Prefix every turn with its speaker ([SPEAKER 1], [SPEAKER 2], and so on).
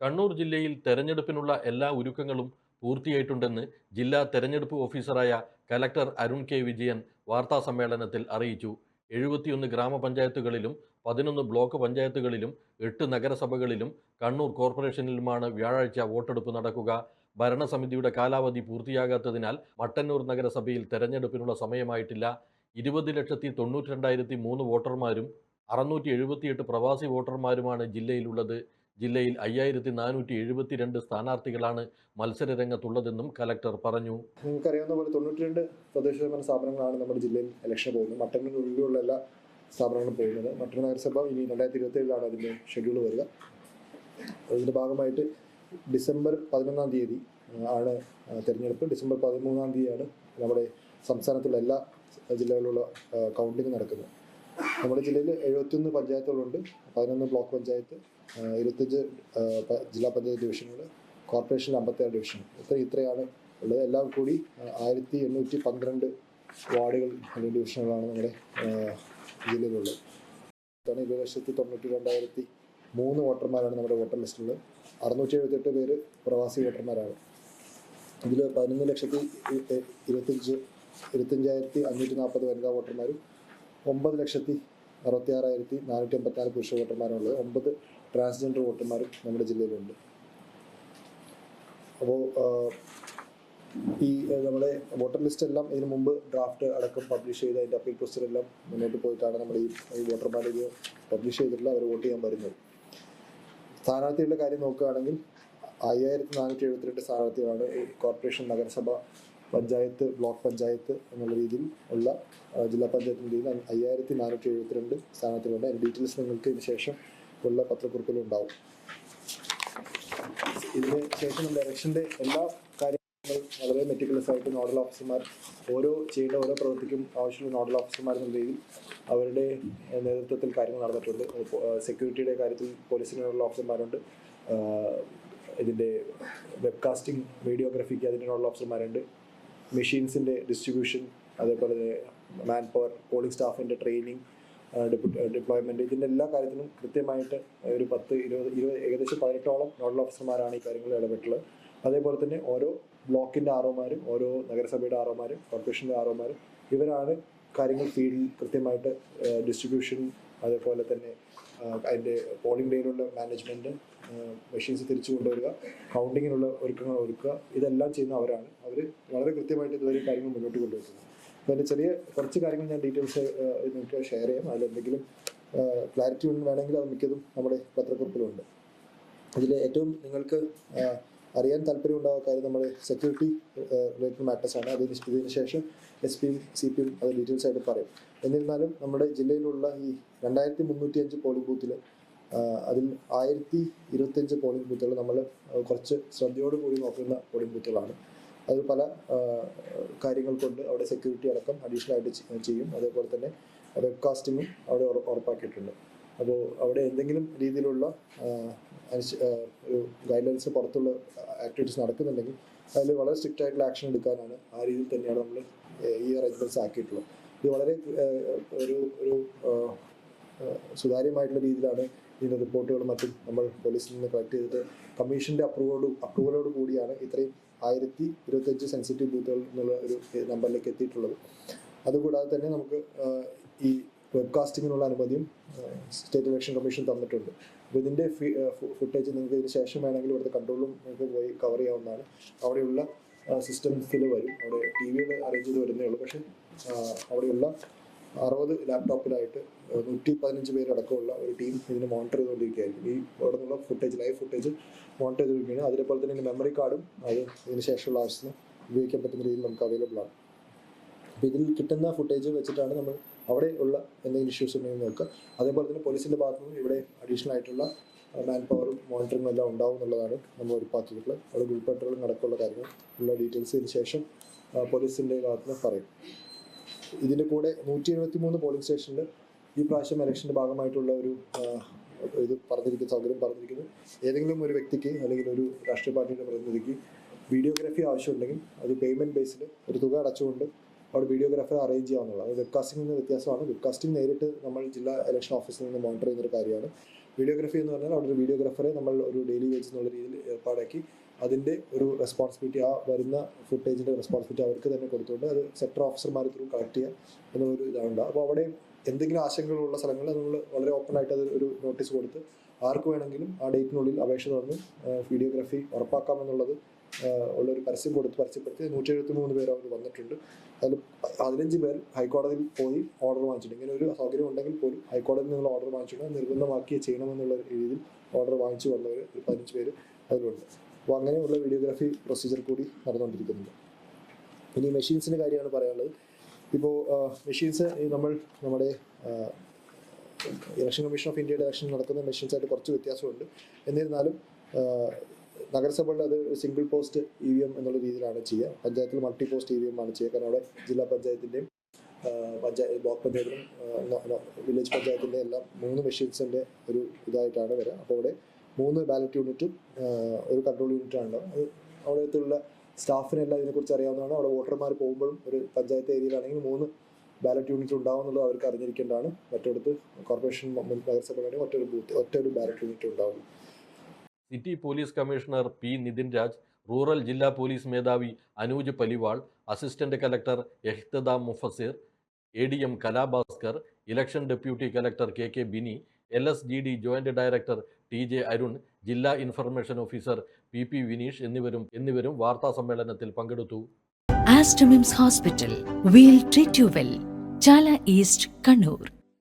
[SPEAKER 1] കണ്ണൂർ ജില്ലയിൽ തെരഞ്ഞെടുപ്പിനുള്ള എല്ലാ ഒരുക്കങ്ങളും പൂർത്തിയായിട്ടുണ്ടെന്ന് ജില്ലാ തെരഞ്ഞെടുപ്പ് ഓഫീസറായ കലക്ടർ അരുൺ കെ വിജയൻ വാർത്താസമ്മേളനത്തിൽ അറിയിച്ചു. 71 ഗ്രാമപഞ്ചായത്തുകളിലും 11 ബ്ലോക്ക് പഞ്ചായത്തുകളിലും 8 നഗരസഭകളിലും കണ്ണൂർ കോർപ്പറേഷനിലുമാണ് വ്യാഴാഴ്ച വോട്ടെടുപ്പ് നടക്കുക. ഭരണസമിതിയുടെ കാലാവധി പൂർത്തിയാകാത്തതിനാൽ മട്ടന്നൂർ നഗരസഭയിൽ തെരഞ്ഞെടുപ്പിനുള്ള സമയമായിട്ടില്ല. 20,92,003 വോട്ടർമാരും 678 പ്രവാസി വോട്ടർമാരുമാണ് ജില്ലയിലുള്ളത്. ജില്ലയിൽ 5472 സ്ഥാനാർത്ഥികളാണ് മത്സരരംഗത്തുള്ളതെന്നും കലക്ടർ പറഞ്ഞു.
[SPEAKER 2] നിങ്ങൾക്കറിയാവുന്ന പോലെ 92 തദ്ദേശഭരണ സ്ഥാപനങ്ങളാണ് നമ്മുടെ ജില്ലയിൽ ഇലക്ഷൻ പോകുന്നത്. മട്ടന്നൂർ ഒഴികെയുള്ള എല്ലാ സ്ഥാപനങ്ങളും പോകുന്നത്. മട്ടന്നൂർ നഗരസഭ ഇനി 2027 അതിൻ്റെ ഷെഡ്യൂൾ വരിക. അതിൻ്റെ ഭാഗമായിട്ട് ഡിസംബർ 11-ാം തീയതി ആണ് തിരഞ്ഞെടുപ്പ്. ഡിസംബർ 13-ാം തീയതിയാണ് നമ്മുടെ സംസ്ഥാനത്തുള്ള എല്ലാ ജില്ലകളിലുള്ള കൗണ്ടിങ് നടക്കുന്നത്. നമ്മുടെ ജില്ലയിൽ 71 പഞ്ചായത്തുകളുണ്ട്. 11 ബ്ലോക്ക് പഞ്ചായത്ത്, 25 ജില്ലാ പഞ്ചായത്ത് ഡിവിഷനുകൾ, കോർപ്പറേഷനിൽ 56 ഡിവിഷൻ. ഇത്രയാണ് ഉള്ളത്. എല്ലാം കൂടി 1812 വാർഡുകൾ അല്ലെങ്കിൽ ഡിവിഷനുകളാണ് നമ്മുടെ ജില്ലയിലുള്ളത്. 20,92,003 വോട്ടർമാരാണ് നമ്മുടെ വോട്ടർ ലിസ്റ്റിലുള്ളത്. 678 പേര് പ്രവാസി വോട്ടർമാരാണ്. ഇതിൽ 11,25,540 വനിതാ വോട്ടർമാരും 9,66,484 പുരുഷ വോട്ടർമാരുള്ളത്. 9 ട്രാൻസ്ജെൻഡർ വോട്ടർമാരും നമ്മുടെ ജില്ലയിലുണ്ട്. അപ്പോൾ ഈ നമ്മുടെ വോട്ടർ ലിസ്റ്റ് എല്ലാം ഇതിനു മുമ്പ് ഡ്രാഫ്റ്റ് അടക്കം പബ്ലിഷ് ചെയ്ത് അതിൻ്റെ അപ്പീൽ പ്രൊസീജിയറെല്ലാം മുന്നോട്ട് പോയിട്ടാണ് നമ്മൾ ഈ വോട്ടർമാർ ഇത് പബ്ലിഷ് ചെയ്തിട്ടുള്ള അവർ വോട്ട് ചെയ്യാൻ വരുന്നത്. സ്ഥാനാർത്ഥികളുടെ കാര്യം നോക്കുകയാണെങ്കിൽ 5,472 സ്ഥാനാർത്ഥികളാണ് കോർപ്പറേഷൻ, നഗരസഭ, പഞ്ചായത്ത്, ബ്ലോക്ക് പഞ്ചായത്ത് എന്നുള്ള രീതിയിൽ ഉള്ള ജില്ലാ പഞ്ചായത്തിൻ്റെ 5,472 സ്ഥാനാർത്ഥികളുണ്ട്. അതിൻ്റെ ഡീറ്റെയിൽസ് നിങ്ങൾക്ക് ഇതിന് ശേഷം ഉള്ള പത്രക്കുറിപ്പിലുണ്ടാവും. ഇതിന് ശേഷം നമ്മുടെ ഇലക്ഷൻ്റെ എല്ലാ കാര്യങ്ങളും വളരെ മെറ്റിക്കുലസ് ആയിട്ട് നോഡൽ ഓഫീസർമാർ ചെയ്യേണ്ട ഓരോ പ്രവൃത്തിക്കും ആവശ്യമുള്ള നോഡൽ ഓഫീസർമാർ എന്ന രീതിയിൽ അവരുടെ നേതൃത്വത്തിൽ കാര്യങ്ങൾ നടന്നിട്ടുണ്ട്. സെക്യൂരിറ്റിയുടെ കാര്യത്തിൽ പോലീസിനുള്ള ഓഫീസർമാരുണ്ട്. ഇതിൻ്റെ വെബ്കാസ്റ്റിംഗ്, വീഡിയോഗ്രാഫിക്ക് അതിൻ്റെ നോഡൽ ഓഫീസർമാരുണ്ട്. മെഷീൻസിൻ്റെ ഡിസ്ട്രിബ്യൂഷൻ, അതേപോലെ മാൻ പവർ, പോളിംഗ് സ്റ്റാഫിൻ്റെ ട്രെയിനിങ്, ഡിപ്ലോയ്മെൻറ്റ്, ഇതിൻ്റെ എല്ലാ കാര്യത്തിലും കൃത്യമായിട്ട് ഒരു 10-20 ഏകദേശം 18ഓളം നോഡൽ ഓഫീസർമാരാണ് ഈ കാര്യങ്ങളിൽ ഇടപെട്ടുള്ളത്. അതേപോലെ തന്നെ ഓരോ ബ്ലോക്കിൻ്റെ ആർഒമാരും, ഓരോ നഗരസഭയുടെ ആർഒമാരും, കോർപ്പറേഷൻ്റെ ആർഒമാരും, ഇവരാണ് കാര്യങ്ങൾ ഫീൽഡിൽ കൃത്യമായിട്ട് ഡിസ്ട്രിബ്യൂഷൻ, അതേപോലെ തന്നെ അതിൻ്റെ പോളിംഗ് ഡേയിലുള്ള മാനേജ്മെൻറ്റ്, മെഷീൻസ് തിരിച്ചു കൊണ്ടുവരിക, കൗണ്ടിങ്ങിനുള്ള ഒരുക്കങ്ങൾ ഒരുക്കുക, ഇതെല്ലാം ചെയ്യുന്ന അവരാണ്. അവർ വളരെ കൃത്യമായിട്ട് ഇതുവരെ കാര്യങ്ങൾ മുന്നോട്ട് കൊണ്ടുവരുന്നത്. അപ്പോൾ അതിൻ്റെ കുറച്ച് കാര്യങ്ങൾ ഞാൻ ഡീറ്റെയിൽസ് നിങ്ങൾക്ക് ഷെയർ ചെയ്യാം. അതിലെന്തെങ്കിലും ക്ലാരിറ്റി വേണമെങ്കിൽ അത് മിക്കതും നമ്മുടെ പത്രക്കുറിപ്പിലുണ്ട്. അതിൽ ഏറ്റവും നിങ്ങൾക്ക് അറിയാൻ താല്പര്യം ഉണ്ടാകുന്ന കാര്യം നമ്മുടെ സെക്യൂരിറ്റി റിലേറ്റഡ് മാറ്റേഴ്സ് ആണ്. ഇതിന് ശേഷം SP-യും CP-യും അത് ഡീറ്റെയിൽസ് ആയിട്ട് പറയും. എന്നിരുന്നാലും നമ്മുടെ ജില്ലയിലുള്ള ഈ 2,305 പോളിംഗ് ബൂത്തിൽ അതിൽ 1,025 പോളിംഗ് ബൂത്തുകൾ നമ്മൾ കുറച്ച് ശ്രദ്ധയോടുകൂടി നോക്കുന്ന പോളിംഗ് ബൂത്തുകളാണ്. അത് പല കാര്യങ്ങൾ കൊണ്ട് അവിടെ സെക്യൂരിറ്റി അടക്കം അഡീഷണൽ ആയിട്ട് ചെയ്യും. അതേപോലെ തന്നെ വെബ്കാസ്റ്റിങ്ങും അവിടെ ഉറപ്പാക്കിയിട്ടുണ്ട്. അപ്പോൾ അവിടെ എന്തെങ്കിലും രീതിയിലുള്ള ഒരു ഗൈഡ്ലൈൻസ് പുറത്തുള്ള ആക്ടിവിറ്റീസ് നടക്കുന്നുണ്ടെങ്കിൽ അതിൽ വളരെ സ്ട്രിക്റ്റ് ആയിട്ടുള്ള ആക്ഷൻ എടുക്കാനാണ് ആ രീതിയിൽ തന്നെയാണ് നമ്മൾ ഈ അറേഞ്ച്മെൻറ്റ്സ് ആക്കിയിട്ടുള്ളത്. ഇത് വളരെ ഒരു സുതാര്യമായിട്ടുള്ള രീതിയിലാണ് ഇതിൻ്റെ റിപ്പോർട്ടുകളും മറ്റും നമ്മൾ പോലീസിൽ നിന്ന് കളക്ട് ചെയ്തിട്ട് കമ്മീഷൻ്റെ അപ്രൂവലോട് കൂടിയാണ് ഇത്രയും 1,025 സെൻസിറ്റീവ് ബൂത്തുകൾ എന്നുള്ള ഒരു നമ്പറിലേക്ക് എത്തിയിട്ടുള്ളത്. അതുകൂടാതെ തന്നെ നമുക്ക് ഈ വെബ്കാസ്റ്റിങ്ങിനുള്ള അനുമതിയും സ്റ്റേറ്റ് ഇലക്ഷൻ കമ്മീഷൻ തന്നിട്ടുണ്ട്. അപ്പോൾ ഇതിൻ്റെ ഫുട്ടേജ് നിങ്ങൾക്ക് ഇതിന് ശേഷം വേണമെങ്കിൽ ഇവിടുത്തെ കൺട്രോളും നിങ്ങൾക്ക് പോയി കവർ ചെയ്യാവുന്നതാണ്. അവിടെയുള്ള സിസ്റ്റംസിൽ വരും. അവിടെ TV അറേഞ്ച് ചെയ്ത് വരുന്നേ ഉള്ളൂ. പക്ഷേ അവിടെയുള്ള 60 ലാപ്ടോപ്പിലായിട്ട് 115 പേരടക്കമുള്ള ഒരു ടീം ഇതിന് മോണിറ്റർ ചെയ്തുകൊണ്ടിരിക്കുകയായിരിക്കും. ഈ അവിടെ നിന്നുള്ള ലൈവ് ഫുട്ടേജ് മോണിറ്റർ ചെയ്തുകൊണ്ടിരിക്കുകയാണ്. അതേപോലെ തന്നെ ഇതിൻ്റെ മെമ്മറി കാർഡും അത് ഇതിന് ശേഷമുള്ള ആവശ്യത്തിന് ഉപയോഗിക്കാൻ പറ്റുന്ന രീതിയിൽ നമുക്ക് അവൈലബിൾ ആണ്. അപ്പോൾ ഇതിൽ കിട്ടുന്ന ഫുട്ടേജ് വെച്ചിട്ടാണ് നമ്മൾ അവിടെ ഉള്ള എന്തെങ്കിലും ഇഷ്യൂസ് ഉണ്ടെങ്കിൽ നോക്കുക. അതേപോലെ തന്നെ പോലീസിൻ്റെ ഭാഗത്തു നിന്നും ഇവിടെ അഡീഷണൽ ആയിട്ടുള്ള മാൻ പവറും മോണിറ്ററിങ്ങും എല്ലാം ഉണ്ടാവും എന്നുള്ളതാണ് നമ്മൾ ഉറപ്പാക്കിയിട്ടുള്ളത്. അവിടെ ഗ്രൂപ്പ് പെട്രോളും നടക്കുള്ള കാര്യങ്ങൾ ഉള്ള ഡീറ്റെയിൽസ് ഇതിന് ശേഷം പോലീസിൻ്റെ ഭാഗത്ത് നിന്ന് പറയും. ഇതിൻ്റെ കൂടെ 173 പോളിംഗ് സ്റ്റേഷനിൽ ഈ പ്രാവശ്യം ഇലക്ഷൻ്റെ ഭാഗമായിട്ടുള്ള ഒരു സൗകര്യം പറഞ്ഞിരിക്കുന്നു. ഏതെങ്കിലും ഒരു വ്യക്തിക്ക് അല്ലെങ്കിൽ ഒരു രാഷ്ട്രീയ പാർട്ടിയുടെ പ്രതിനിധിക്ക് വീഡിയോഗ്രാഫി ആവശ്യമുണ്ടെങ്കിൽ അത് പേയ്മെൻറ്റ് ബേസിൽ ഒരു തുക അടച്ചുകൊണ്ട് അവിടെ വീഡിയോഗ്രാഫർ അറേഞ്ച് ചെയ്യാവുന്നതാണ്. അത് വെബ്കാസ്റ്റിംഗിൽ നിന്ന് വ്യത്യാസമാണ്. വെബ്കാസ്റ്റിംഗ് നേരിട്ട് നമ്മൾ ജില്ലാ ഇലക്ഷൻ ഓഫീസിൽ നിന്ന് മോണിറ്റർ ചെയ്യുന്നൊരു കാര്യമാണ്. വീഡിയോഗ്രാഫി എന്ന് പറഞ്ഞാൽ അവിടെ ഒരു വീഡിയോഗ്രാഫറെ നമ്മൾ ഒരു ഡെയിലി വേജ് എന്നുള്ള രീതിയിൽ ഏർപ്പാടാക്കി അതിൻ്റെ ഒരു റെസ്പോൺസിബിലിറ്റി, ആ വരുന്ന ഫുട്ടേജിൻ്റെ റെസ്പോൺസിബിലിറ്റി അവർക്ക് തന്നെ കൊടുത്തുകൊണ്ട് അത് സെക്ടർ ഓഫീസർമാർ ത്രൂ കളക്ട് ചെയ്യുക എന്നുള്ളൊരു ഇതാണ്. അപ്പോൾ അവിടെ എന്തെങ്കിലും ആശങ്കകളുള്ള സ്ഥലങ്ങളിൽ നമ്മൾ വളരെ ഓപ്പണായിട്ട് അത് ഒരു നോട്ടീസ് കൊടുത്ത് ആർക്ക് വേണമെങ്കിലും ആ ഡേറ്റിനുള്ളിൽ അപേക്ഷ തന്ന് വീഡിയോഗ്രാഫി ഉറപ്പാക്കാമെന്നുള്ളത് ഉള്ളൊരു പരസ്യം പരസ്യപ്പെടുത്തി 173 പേര് അവർ വന്നിട്ടുണ്ട്. അതിൽ 15 പേർ ഹൈക്കോടതിയിൽ പോയി ഓർഡർ വാങ്ങിച്ചിട്ടുണ്ട്. ഇങ്ങനെ ഒരു സൗകര്യം ഉണ്ടെങ്കിൽ പോലും ഹൈക്കോടതിയിൽ നിന്നുള്ള ഓർഡർ വാങ്ങിച്ചിട്ടുണ്ട്, നിർബന്ധമാക്കി ചെയ്യണമെന്നുള്ള രീതിയിൽ ഓർഡർ വാങ്ങിച്ചു വന്നവർ ഒരു 15 പേര് അതിലുണ്ട്. അപ്പോൾ അങ്ങനെയുള്ള വീഡിയോഗ്രാഫി പ്രൊസീജിയർ കൂടി നടന്നുകൊണ്ടിരിക്കുന്നുണ്ട്. ഇനി മെഷീൻസിൻ്റെ കാര്യമാണ് പറയാനുള്ളത്. ഇപ്പോൾ മെഷീൻസ് നമ്മുടെ ഇലക്ഷൻ കമ്മീഷൻ ഓഫ് ഇന്ത്യയുടെ ഇലക്ഷൻ നടക്കുന്ന മെഷീൻസായിട്ട് കുറച്ച് വ്യത്യാസമുണ്ട്. എന്നിരുന്നാലും നഗരസഭകളിൽ അത് സിംഗിൾ പോസ്റ്റ് EVM എന്നുള്ള രീതിയിലാണ് ചെയ്യുക. പഞ്ചായത്തിൽ മൾട്ടി പോസ്റ്റ് EVM ആണ് ചെയ്യുക. കാരണം അവിടെ ജില്ലാ പഞ്ചായത്തിൻ്റെയും ബ്ലോക്ക് പഞ്ചായത്തിനും വില്ലേജ് പഞ്ചായത്തിൻ്റെ എല്ലാം 3 മെഷീൻസിൻ്റെ ഒരു ഇതായിട്ടാണ് വരിക. അപ്പോൾ അവിടെ 3 ബാലറ്റ് യൂണിറ്റും ഒരു കൺട്രോൾ യൂണിറ്റാണ്. അത് അവിടത്തുള്ള സ്റ്റാഫിനെല്ലാം ഇതിനെക്കുറിച്ച് അറിയാവുന്നതാണ്. അവിടെ വോട്ടർമാർ പോകുമ്പോഴും ഒരു പഞ്ചായത്ത് ഏരിയയിലാണെങ്കിൽ 3 ബാലറ്റ് യൂണിറ്റ് ഉണ്ടാവും എന്നുള്ളത് അവർക്ക് അറിഞ്ഞിരിക്കേണ്ടതാണ്. മറ്റിടത്ത് കോർപ്പറേഷൻ നഗരസഭയുടെ ഒറ്റൊരു ബാലറ്റ് യൂണിറ്റ് ഉണ്ടാവും.
[SPEAKER 1] City police commissioner P. Nithin Raj, rural ജില്ലാ പോലീസ് മേധാവി Anuj Paliwal, assistant collector Ehtedam Mufassir, ADM Kalabhaskar, election deputy collector KK Bini, LSGD joint director TJ Arun, ജില്ലാ ഇൻഫർമേഷൻ ഓഫീസർ PP വിനീഷ് എന്നിവരും വാർത്താ സമ്മേളനത്തിൽ പങ്കെടുത്തു.
[SPEAKER 3] Aster MIMS Hospital, we'll treat you well. Chala East, Kannur.